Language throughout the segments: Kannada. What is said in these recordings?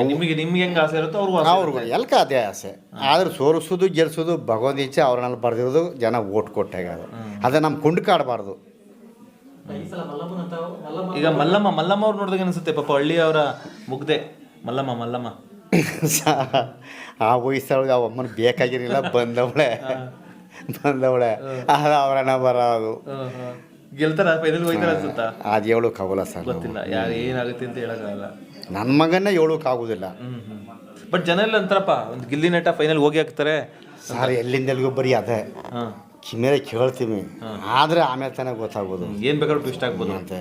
ನಿಮಗೆ ಹೆಂಗೆ ಆಸೆ ಇರುತ್ತೋ ಅವ್ರಿಗೂ ಎಲ್ಕ ಅದೇ ಆಸೆ. ಆದ್ರೆ ಸೋರಿಸೋದು ಗೆಲ್ಸೋದು ಭಗವಂತ ಇಚ್ಛೆ ಅವ್ರನ್ನಲ್ಲಿ ಬರ್ದಿರೋದು ಜನ ಓಟ್ ಕೊಟ್ಟಾಗ ಅದೇ ನಮ್ಮ ಕುಂಡು ಕಾಡಬಾರ್ದು. ಈಗ ಮಲ್ಲಮ್ಮ ಅವ್ರು ನೋಡಿದಾಗ ಅನಿಸುತ್ತೆ ಪಾಪ ಹಳ್ಳಿಯವರ ಮುಗ್ದೆ ಮಲ್ಲಮ್ಮ ಆ ವಯಸ್ಸೊಳಗೆ ಆ ಅಮ್ಮನ ಬೇಕಾಗಿರಲಿಲ್ಲ, ಬಂದವಳೆ ಅದು ಅವ್ರನ್ನ ಬರೋದು. ಗೆಲ್ತಾರ ಫೈನಲ್ ಹೋಯ್ತಾರ ಅನ್ಸುತ್ತಾ? ಅದು ಹೇಳೋಕ್ಕಾಗಲ್ಲ ಸರ್, ಗೊತ್ತಿಲ್ಲ ಯಾರು ಏನಾಗುತ್ತೆ ಅಂತ ಹೇಳೋಕ್ಕಾಗಲ್ಲ. ನನ್ನ ಮಗನ್ನೇ ಹೇಳೋಕ್ಕಾಗೋದಿಲ್ಲ. ಬಟ್ ಜನ ಎಲ್ಲ ಅಂತಾರಪ್ಪ ಒಂದು ಗಿಲ್ಲಿ ನಟ ಫೈನಲ್ ಹೋಗಿ ಹಾಕ್ತಾರೆ ಸರ್. ಎಲ್ಲಿಂದೆಲ್ಗೂ ಬರೀ ಅದೇ ಕಿಮೇಲೆ ಕೇಳ್ತೀವಿ, ಆದರೆ ಆಮೇಲೆ ತಾನೇ ಗೊತ್ತಾಗೋದು ಏನು ಬೇಕಾದ್ರೂ ಟ್ವಿಸ್ಟ್ ಆಗ್ಬೋದು ಅಂತ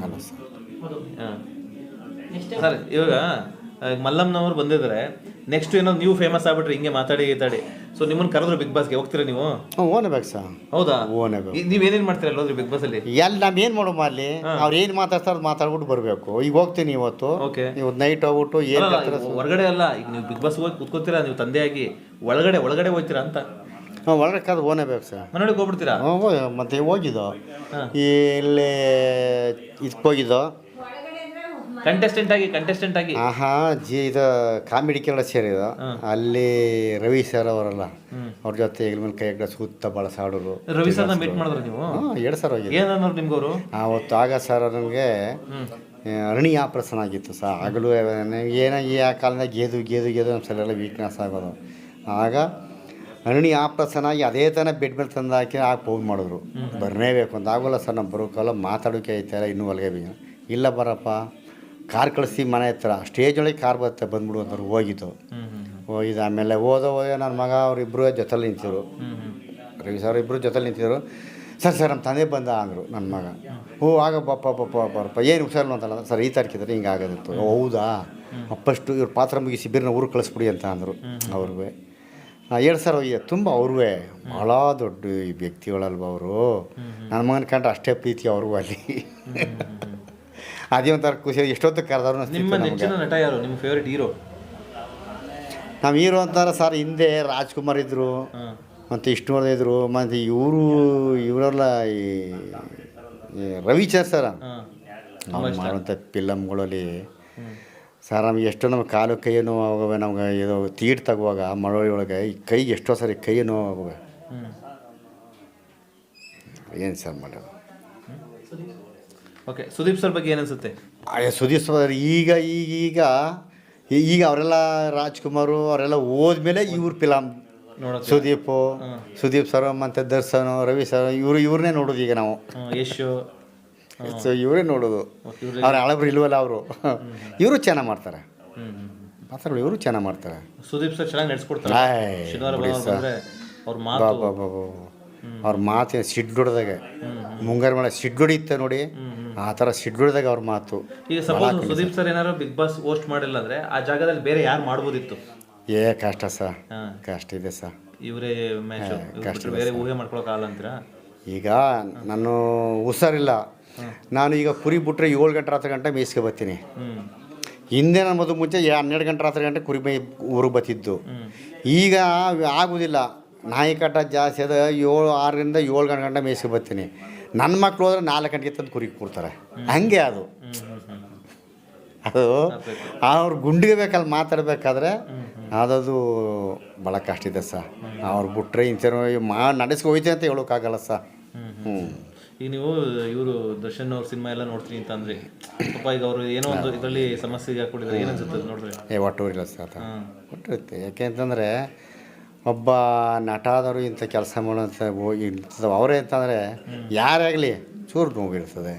ಅಲ್ಲ ಸರ್. ಸರ್ ಇವಾಗ ಮಲ್ಲಮ್ಮನವ್ರು ಬಂದಿದ್ದಾರೆ, ನೆಕ್ಸ್ಟ್ ಏನೋ ನೀವು ಫೇಮಸ್ ಆಗ್ಬಿಟ್ರೆ ಹಿಂಗೆ ಮಾತಾಡಿ ಸೊ ನಿಮ್ಮನ್ನು ಕರೆದ್ರು ಬಿಗ್ ಬಾಸ್ಗೆ ಹೋಗ್ತೀರಾ ನೀವು? ಓನೇಬೇಕು ಸರ್. ಹೌದಾ? ಓನೇಬೇಕು. ನೀವೇನೇನು ಮಾಡ್ತೀರಾ ಅಲ್ಲೋದ್ರಿ ಬಿಗ್ ಬಾಸಲ್ಲಿ? ಎಲ್ಲ ನಾವೇನು ಮಾಡೋ ಅಲ್ಲಿ ಅವ್ರು ಏನು ಮಾತಾಡ್ತಾರೆ ಮಾತಾಡ್ಬಿಟ್ಟು ಬರಬೇಕು. ಈಗ ಹೋಗ್ತೀನಿ ಇವತ್ತು, ಓಕೆ, ನೀವು ನೈಟ್ ಹೋಗ್ಬಿಟ್ಟು ಏನು ಹೊರಗಡೆ ಅಲ್ಲ, ಈಗ ನೀವು ಬಿಗ್ ಬಾಸ್ ಹೋಗಿ ಕೂತ್ಕೋತೀರಾ ನೀವು ತಂದೆಯಾಗಿ, ಒಳಗಡೆ ಹೋಗ್ತೀರಾ ಅಂತ? ಒಳಗಡೆ ಕಾದು ಓನೇಬೇಕು ಸರ್. ಮನೆಯೊಳಗೆ ಹೋಗ್ಬಿಡ್ತೀರಾ? ಮತ್ತೆ ಹೋಗಿದ್ದೋ ಇಲ್ಲಿ ಇದಕ್ಕೆ ಹೋಗಿದ್ದೋ ಕಂಟೆಸ್ಟೆಂಟ್ ಆಗಿ ಇದು ಕಾಮಿಡಿ ಕೇಳ ಸೇರಿದ. ಅಲ್ಲಿ ರವಿ ಸರ್ ಅವರಲ್ಲ, ಅವ್ರ ಜೊತೆ ಹೆಗಲ ಮೇಲೆ ಕೈ ಹಾಕಿ ಸುತ್ತ ಬಳಸಾಡೋರು. ರವಿ ಸರ್ ಮೀಟ್ ಮಾಡಿದ್ರು ನೀವು? 2 ಸರ್ ಹೋಗಿ. ಏನನ್ನೋರು ನಿಮ್ಗೆ ಅವರು? ಅವತ್ತು ಆಗ ಸರ್ ನನಗೆ ಅರಣಿ ಆಪ್ರೇಷನ್ ಆಗಿತ್ತು ಸರ್. ಆಗಲೂ ಏನಾಗಿ ಆ ಕಾಲದಾಗ ಗೆದು ನಮ್ಮ ಸಲೆಲ್ಲ ವೀಕ್ನೆಸ್ ಆಗೋದು. ಆಗ ಅರಣಿ ಆಪ್ರೇಷನ್ ಆಗಿ ಅದೇ ಥರ ಬೆಡ್ ಮೇಲೆ ತಂದು ಹಾಕಿ ಫೋನ್ ಮಾಡಿದ್ರು, ಬರಲೇಬೇಕು ಅಂತ. ಆಗೋಲ್ಲ ಸರ್, ನಾವು ಬರೋಕ್ಕಲ್ಲ, ಮಾತಾಡೋಕೆ ಐತಾರ ಇನ್ನೂ ಹೊಲಗೆ ಇಲ್ಲ ಬರಪ್ಪ, ಕಾರ್ ಕಳಿಸ್ತೀವಿ ಮನೆ ಹತ್ರ, ಸ್ಟೇಜ್ ಒಳಗೆ ಕಾರ್ ಬರುತ್ತೆ ಬಂದ್ಬಿಡು ಅಂತಾರೆ. ಹೋಗಿದ್ದು ಆಮೇಲೆ ಹೋದ ನನ್ನ ಮಗ ಅವರಿಬ್ಬರು ಜೊತೆಲಿ ನಿಂತಿದ್ರು, ರವಿ ಸರ್ ಇಬ್ಬರು ಜೊತೆಲಿ ನಿಂತಿದ್ರು. ಸರ್ ನಮ್ಮ ತಂದೆ ಬಂದ ಅಂದರು ನನ್ನ ಮಗ. ಆಗ ಬಪ್ಪ ಏನು ಹುಷಾರಿಲ್ಲ ಅಂತಲ್ಲ ಸರ್, ಈ ತಾರೀಕಿದ್ರೆ ಹಿಂಗೆ ಆಗೋದಿತ್ತು. ಹೌದಾ, ಫಸ್ಟು ಇವ್ರ ಪಾತ್ರ ಮುಗಿಸಿ ಬಿರ್ನ ಊರಿಗೆ ಕಳಿಸ್ಬಿಡಿ ಅಂತ ಅಂದರು. ಅವ್ರಿಗೆ 2 ಸರ್ ಹೋಗಿದೆ. ತುಂಬ ಅವ್ರಿಗೆ ಭಾಳ ದೊಡ್ಡ ವ್ಯಕ್ತಿಗಳಲ್ವ ಅವರು. ನನ್ನ ಮಗನ ಕಂಡ್ರೆ ಅಷ್ಟೇ ಪ್ರೀತಿ ಅವ್ರಿಗೂ ಅಲ್ಲಿ. ಅದೇ ಒಂಥರ ಖುಷಿ. ಎಷ್ಟೊತ್ತು ಕರೆದವ್ರು. ನಿಮ್ಮ ನೆಚ್ಚಿನ ನಟ ಯಾರು? ನಿಮ್ಮ ಫೇವ್ರೆಟ್ ಹೀರೋ? ನಮ್ಮ ಹೀರೋ ಅಂತಾರೆ ಸರ್, ಹಿಂದೆ ರಾಜ್ಕುಮಾರ್ ಇದ್ದರು, ಮತ್ತು ವಿಷ್ಣುವರ್ಧನ್ ಇದ್ದರು, ಮತ್ತು ಇವರೆಲ್ಲ ಈ ರವಿಚಂದ್ರ ಸರ್ ಮಾಡುವಂಥ ಫಿಲಮ್ಗಳಲ್ಲಿ ಸರ್. ನಮ್ಗೆ ಎಷ್ಟೋ ನಮ್ಮ ಕಾಲು ಕೈ ನೋವಾಗವೆ, ನಮ್ಗೆ ಇದು ತೀಡ್ ತಗುವಾಗ ಮಳವಳ್ಳಿ ಒಳಗೆ ಈ ಕೈಗೆ ಎಷ್ಟೋ ಸರಿ ಕೈ ನೋವಾಗವೆ. ಏನು ಸರ್ ಮಾಡೋದು? ಓಕೆ, ಸುದೀಪ್ ಸರ್ ಬಗ್ಗೆ ಏನನ್ಸುತ್ತೆ? ಸುದೀಪ್ ಸರ್ ಈಗ ಅವರೆಲ್ಲ ರಾಜ್ಕುಮಾರು ಅವರೆಲ್ಲ ಹೋದ್ಮೇಲೆ ಇವ್ರ ಫಿಲಮ್ ಸುದೀಪ್ ಸರ್ ಮತ್ತು ದರ್ಶನ್, ರವಿ ಸರ್ ಇವ್ರನ್ನೇ ನೋಡೋದು ಈಗ ನಾವು. ಯಶ್ ಇವರೇ ನೋಡೋದು. ಅವ್ರ ಹಳಬ್ರು ಇಲ್ವಲ್ಲ ಅವರು. ಇವರು ಚೆನ್ನಾಗಿ ಮಾಡ್ತಾರೆ, ಮಾತಾಡೋದು ಇವರು ಚೆನ್ನಾಗಿ ಮಾಡ್ತಾರೆ. ಸುದೀಪ್ ಸರ್ ಚೆನ್ನಾಗಿ ನಡೆಸ್ಕೊಡ್ತಾರೆ. ಅವ್ರ ಮಾತು ಸಿಡ್ಡೊಡ್ದಾಗ ಮುಂಗಾರು ಮಳೆ ಸಿಡ್ಡೊಡಿತ್ತೆ ನೋಡಿ, ಆ ಥರ ಸಿಡ್ಡೊಡ್ದಾಗ ಅವ್ರ ಮಾತು. ಈಗ ಸಪೋಸ್ ಸುದೀಪ್ ಸರ್ ಏನಾದ್ರು ಬಿಗ್ ಬಾಸ್ ಹೋಸ್ಟ್ ಮಾಡಿಲ್ಲ ಅಂದರೆ ಆ ಜಾಗದಲ್ಲಿ ಬೇರೆ ಯಾರು ಮಾಡ್ಬೋದಿತ್ತು? ಕಷ್ಟ ಸರ್, ಕಷ್ಟ ಇದೆ ಸರ್. ಇವರೇ ಕಷ್ಟ, ಬೇರೆ ಊಹೆ ಮಾಡ್ಕೊಳಕ್ಕಾಗಲ್ಲ ಅಂತೀರಾ? ಈಗ ನಾನು ಹುಷಾರಿಲ್ಲ, ನಾನು ಈಗ ಕುರಿ ಬಿಟ್ರೆ 7 ಗಂಟೆ ರಾತ್ರಿ ಗಂಟೆ ಮೇಯಿಸ್ಕೊ ಬರ್ತೀನಿ. ಹಿಂದೆ ನಾನು ಮೊದಲು ಮುಂಚೆ 12 ಗಂಟೆ ರಾತ್ರಿ ಗಂಟೆ ಕುರಿ ಊರಿಗೆ ಬರ್ತಿದ್ದು. ಈಗ ಆಗೋದಿಲ್ಲ, ನಾಯಿ ಕಟ್ಟ ಜಾಸ್ತಿ ಅದ. 6ರಿಂದ 7 ಗಂಟೆ ಮೇಯಿಸ್ಕೊ ಬರ್ತೀನಿ. ನನ್ನ ಮಕ್ಳು ಹೋದ್ರೆ 4 ಗಂಟೆಗೆ ತಂದು ಕುರಿಗೆ ಕೊಡ್ತಾರೆ. ಹಂಗೆ ಅದು ಅವ್ರು ಗುಂಡಿಗೆ ಬೇಕಲ್ಲಿ ಮಾತಾಡಬೇಕಾದ್ರೆ ಅದದು ಭಾಳ ಕಷ್ಟ ಇದೆ ಸರ್. ಅವ್ರು ಬಿಟ್ರೆ ಇಂಥ ನಡೆಸ್ಕೊ ಹೋಯ್ತೀವಿ ಅಂತ ಹೇಳೋಕ್ಕಾಗಲ್ಲ ಸರ್. ಈಗ ನೀವು ಇವರು ದರ್ಶನ್ ಅವ್ರ ಸಿನಿಮಾ ಎಲ್ಲ ನೋಡ್ತೀನಿ ಅಂತ ಅಂದ್ರೆ ಪಾಪ ಈಗ ಅವರು ಏನೋ ಒಂದು ಇದರಲ್ಲಿ ಸಮಸ್ಯೆಗೆ ಹಾಕೊಂಡಿದ್ದಾರೆ, ಏನು ಅನ್ಸುತ್ತೆ ನೋಡ್ರಿ? ಒಟ್ಟೂರಿಲ್ಲ ಸರ್, ಒಟ್ಟಿರುತ್ತೆ. ಯಾಕೆ ಅಂತಂದರೆ ಒಬ್ಬ ನಟ ಆದವರು ಇಂಥ ಕೆಲಸ ಮಾಡೋಂಥ ಹೋಗಿ ಅವರೇ ಅಂತಂದರೆ ಯಾರೇ ಆಗಲಿ ಚೂರು ನೋವಿರ್ತದೆ.